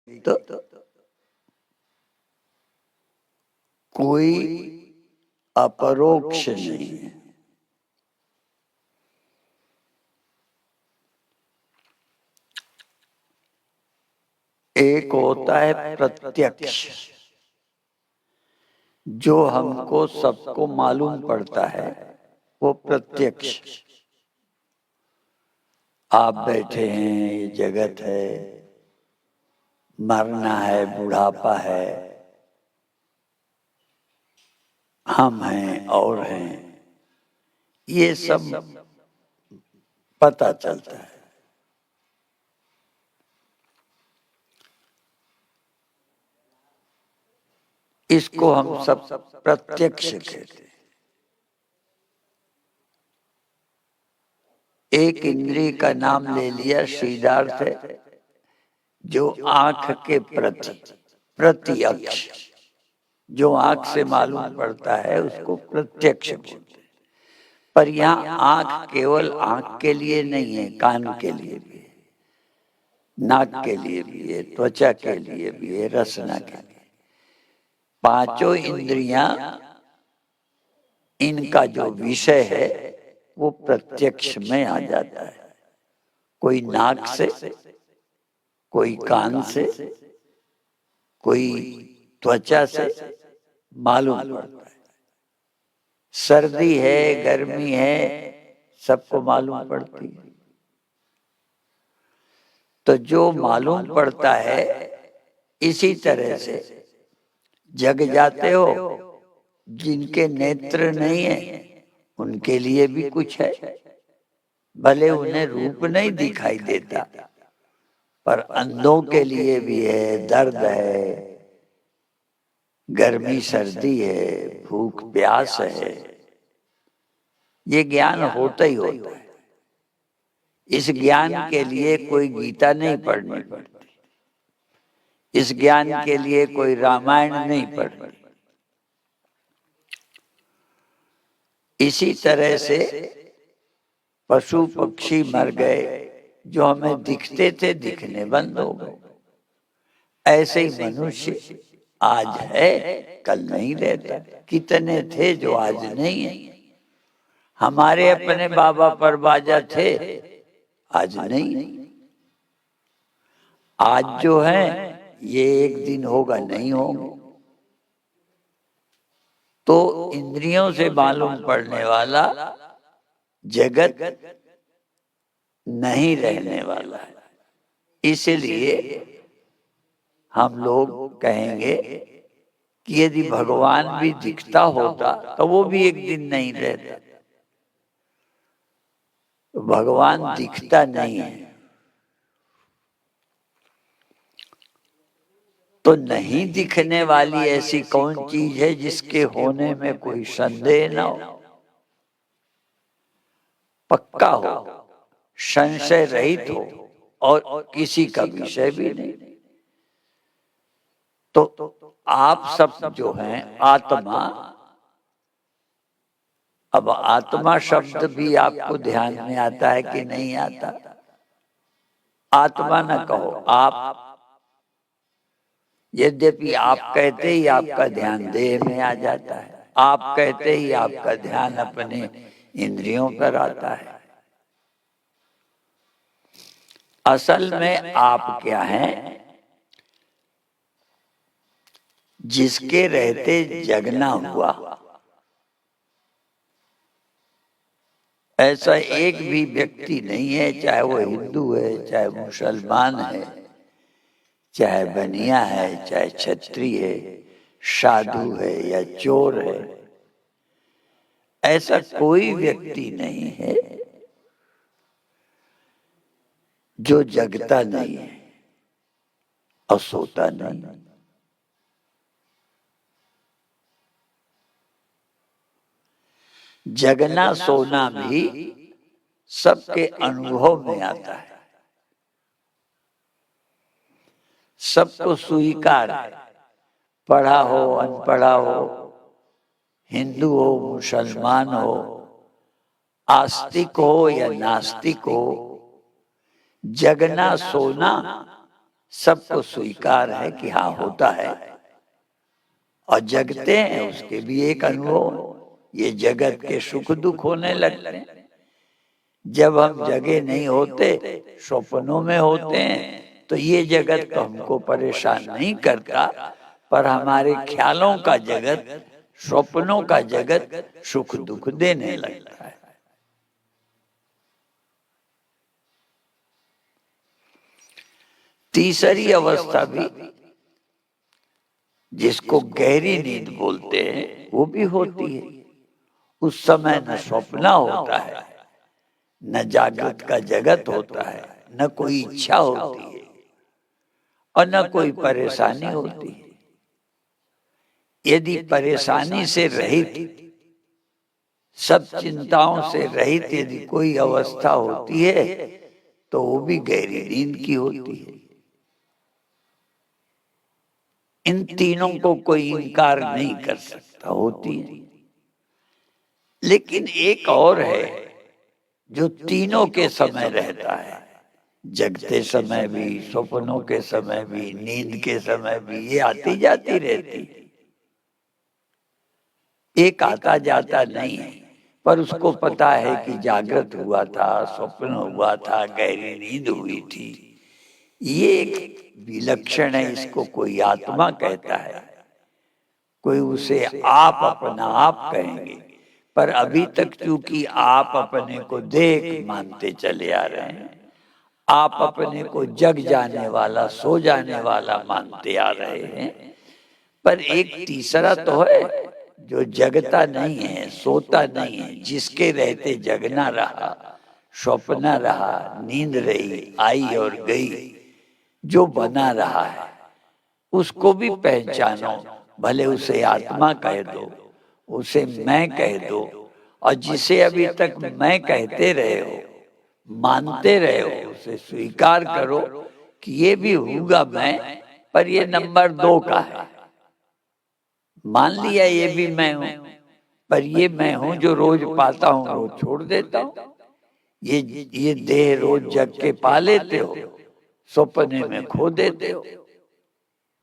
तो कोई अपरोक्ष नहीं है। एक होता है प्रत्यक्ष, जो हमको सबको मालूम पड़ता है, वो प्रत्यक्ष। आप बैठे हैं, ये जगत है, मरना है, बुढ़ापा है, हम हैं और हैं, ये सब पता चलता है। इसको हम सब प्रत्यक्ष कहते हैं। एक इंद्रिय का नाम ले लिया सिद्धार्थ है, जो आंख के प्रत्यक्ष, जो आंख से मालूम पड़ता है, उसको प्रत्यक्ष बोलते हैं। पर यहाँ आंख केवल आंख के लिए नहीं है, कान के लिए भी है, नाक के लिए भी है, त्वचा के लिए भी है, रसना के लिए। पांचों इंद्रियां, इनका जो विषय है वो प्रत्यक्ष में आ जाता है। कोई नाक से, कोई कान से, कोई त्वचा से मालूम पड़ता है। सर्दी है, गर्मी है, सबको मालूम पड़ती है। तो जो मालूम पड़ता है, इसी तरह से जग जाते हो, जिनके नेत्र नहीं है उनके लिए भी कुछ है। भले उन्हें रूप नहीं दिखाई देता, पर अंधों के लिए भी है, दर्द है, गर्मी सर्दी है, भूख प्यास है, ये ज्ञान होता ही होता है। इस ज्ञान के लिए कोई गीता नहीं पढ़नी पड़ती, इस ज्ञान के लिए कोई रामायण नहीं पढ़नी। इसी तरह से पशु पक्षी मर गए, जो हमें दिखते थे, दिखने बंद हो गए। ऐसे ही मनुष्य आज है, कल नहीं रहता। कितने थे जो आज नहीं है। हमारे अपने बाबा परबाजा थे, आज नहीं। आज जो है ये एक दिन होगा, नहीं होगा। तो इंद्रियों से मालूम पड़ने वाला जगत नहीं रहने वाला है। इसलिए हम लोग कहेंगे कि यदि भगवान भी दिखता होता तो वो भी एक दिन नहीं रहता। तो भगवान दिखता नहीं है, तो नहीं दिखने वाली ऐसी कौन चीज है जिसके होने में कोई संदेह न हो, पक्का हो, संशय रहित हो और किसी का विषय भी नहीं। तो आप सब जो हैं आत्मा, अब आत्मा शब्द भी आपको ध्यान में आता है कि नहीं आता? आत्मा न कहो आप, यद्यपि आप कहते ही आपका ध्यान देह में आ जाता है, आप कहते ही आपका ध्यान अपने इंद्रियों पर आता है। असल में आप क्या हैं? जिसके रहते जगना हुआ। ऐसा एक भी व्यक्ति नहीं है, चाहे वो हिंदू है, चाहे मुसलमान है, चाहे बनिया है, चाहे क्षत्रिय है, साधु है या चोर है, ऐसा कोई व्यक्ति नहीं है जो जगता नहीं है और सोता नहीं। जगना सोना भी सबके अनुभव में आता है, सबको स्वीकार है। पढ़ा हो, अनपढ़ा हो, हिंदू हो, मुसलमान हो, आस्तिक हो या नास्तिक हो, जगना सोना सबको स्वीकार है कि हाँ होता है, और जगते हैं उसके भी एक अनुभव। ये जगत के सुख दुख होने लगते हैं। जब हम जगे नहीं होते, स्वप्नों में होते हैं, तो ये जगत तो हमको परेशान नहीं करता, पर हमारे ख्यालों का जगत, स्वप्नों का जगत सुख दुख देने लगता है। तीसरी अवस्था भी, जिसको गहरी नींद बोलते हैं, वो भी होती है। उस समय न स्वप्न होता है, न जागृत का जगत होता है, न कोई इच्छा होती है और न कोई परेशानी होती है। यदि परेशानी से रहित, सब चिंताओं से रहित यदि कोई अवस्था होती है, तो वो भी गहरी नींद की होती है। इन तीनों को कोई इनकार नहीं कर सकता, होती है। लेकिन एक और है जो तीनों के समय रहता है, जगते समय भी, स्वप्नों के समय भी, नींद के समय भी, ये आती जाती रहती है। एक आता जाता नहीं है, पर उसको पता है कि जागृत हुआ था, स्वप्न हुआ था, गहरी नींद हुई थी। ये एक विलक्षण है, इसको कोई आत्मा कहता है, कोई उसे आप अपना आप कहेंगे। पर अभी तक चूंकि आप अपने को देख मानते चले आ रहे हैं, आप अपने को जग जाने वाला, सो जाने वाला मानते आ रहे हैं, पर एक तीसरा तो है जो जगता नहीं है, सोता नहीं है, जिसके रहते जगना रहा, स्वप्न रहा, नींद रही, आई और गई, जो बना रहा है, उसको भी पहचानो। भले उसे आत्मा कह दो, उसे मैं कह दो, और जिसे अभी तक मैं कहते रहे हो, मानते रहे हो, उसे स्वीकार करो कि ये भी होगा मैं, पर ये नंबर 2 का है। मान लिया ये भी मैं हूं, पर ये मैं हूं जो रोज पाता हूं, रोज छोड़ देता हूं। ये देह रोज जग के पा लेते हो, सपने में खो देते हो,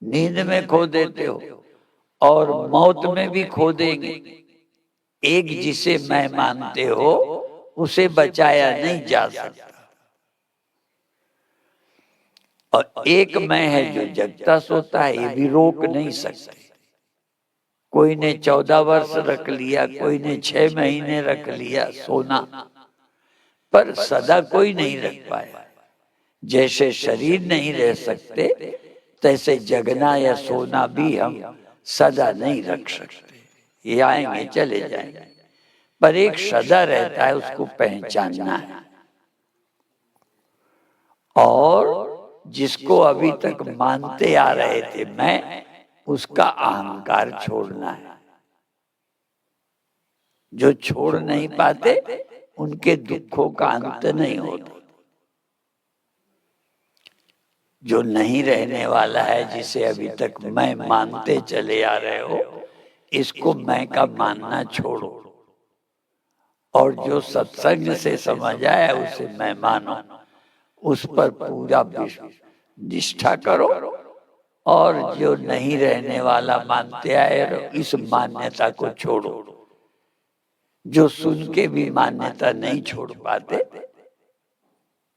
नींद में खो देते हो, और मौत में भी खो देंगे। एक जिसे मैं मानते हो, उसे बचाया नहीं जा सकता। और एक मैं है जो जगता सोता है, ये भी रोक नहीं सकते। कोई ने 14 वर्ष रख लिया, कोई ने 6 महीने रख लिया सोना, पर सदा कोई नहीं रख पाया। जैसे शरीर नहीं रह सकते, तैसे जगना या सोना भी हम सदा नहीं रख सकते। ये आएंगे चले जाएंगे, पर एक सदा रहता है, उसको पहचानना है। और जिसको अभी तक मानते आ रहे थे मैं, उसका अहंकार छोड़ना है। जो छोड़ नहीं पाते, उनके दुखों का अंत नहीं होता। जो नहीं रहने वाला है, जिसे अभी तक मैं मानते चले आ रहे हो, इसको मैं का मानना छोड़ो, और जो सत्संग से समझ आया उसे मैं मानो, उस पर पूरा निष्ठा करो। और जो नहीं रहने वाला मानते आए, इस मान्यता को छोड़ो। जो सुन के भी मान्यता नहीं छोड़ पाते,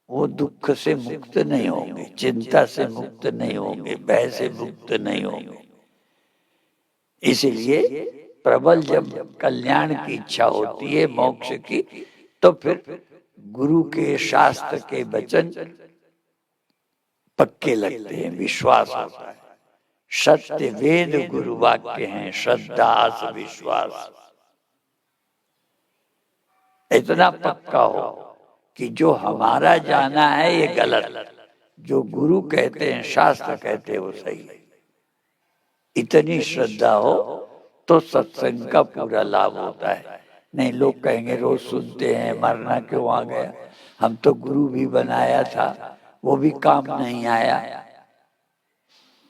वो दुख से मुक्त नहीं होंगे, चिंता से मुक्त नहीं होंगे, भय से मुक्त नहीं होंगे। इसलिए प्रबल जब कल्याण की इच्छा होती है, मोक्ष की, तो फिर गुरु के, शास्त्र के वचन पक्के लगते हैं, विश्वास होता है। सत्य वेद गुरु वाक्य हैं, श्रद्धा विश्वास इतना पक्का हो कि जो हमारा जाना है ये गलत, जो गुरु कहते हैं, शास्त्र कहते हैं, वो सही। इतनी श्रद्धा हो तो सत्संग का पूरा लाभ होता है। नहीं, लोग कहेंगे रोज सुनते हैं, मरना क्यों आ गया, हम तो गुरु भी बनाया था, वो भी काम नहीं आया।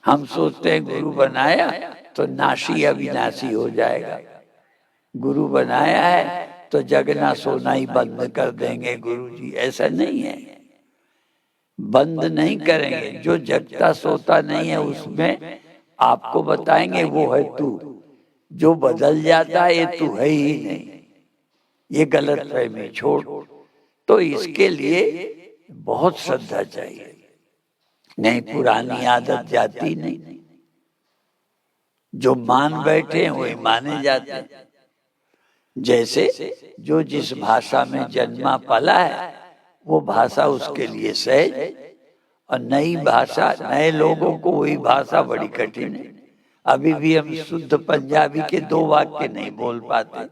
हम सोचते हैं गुरु बनाया तो नाशी अविनाशी हो जाएगा, गुरु बनाया है तो जगना सोना ही बंद कर देंगे गुरु जी। ऐसा नहीं है। बंद नहीं करेंगे। जो जगता सोता नहीं है उसमें आपको बताएंगे वो है तू, जो बदल जाता है ये तू है ही नहीं। ये गलत फहमी छोड़। तो इसके लिए बहुत श्रद्धा चाहिए, नहीं पुरानी आदत जाती नहीं। जो मान बैठे हैं वही माने जाते हैं। जैसे जो जिस भाषा में जन्मा पला है वो भाषा उसके लिए सहज, और नई भाषा नए लोगों को वही भाषा बड़ी कठिन है। अभी भी हम शुद्ध पंजाबी के 2 वाक्य नहीं बोल पाते।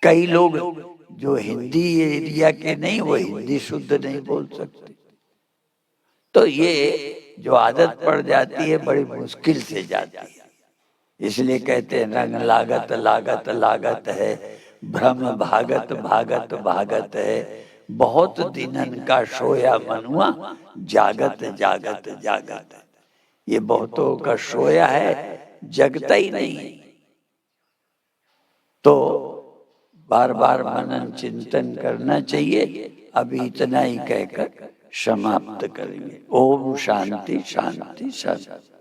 कई लोग जो हिंदी एरिया के नहीं वो हिंदी शुद्ध नहीं बोल सकते। तो ये जो आदत पड़ जाती है बड़ी मुश्किल से जाती है। इसलिए कहते हैं रंग लागत लागत लागत है, भ्रम भागत भागत भागत है, बहुत दिनन का सोया मनुआ, जागत जागत जागत। ये बहुतों का सोया है, जगता ही नहीं। तो बार बार मनन चिंतन करना चाहिए। अभी इतना ही कहकर समाप्त करेंगे। ओम शांति शांति शांति।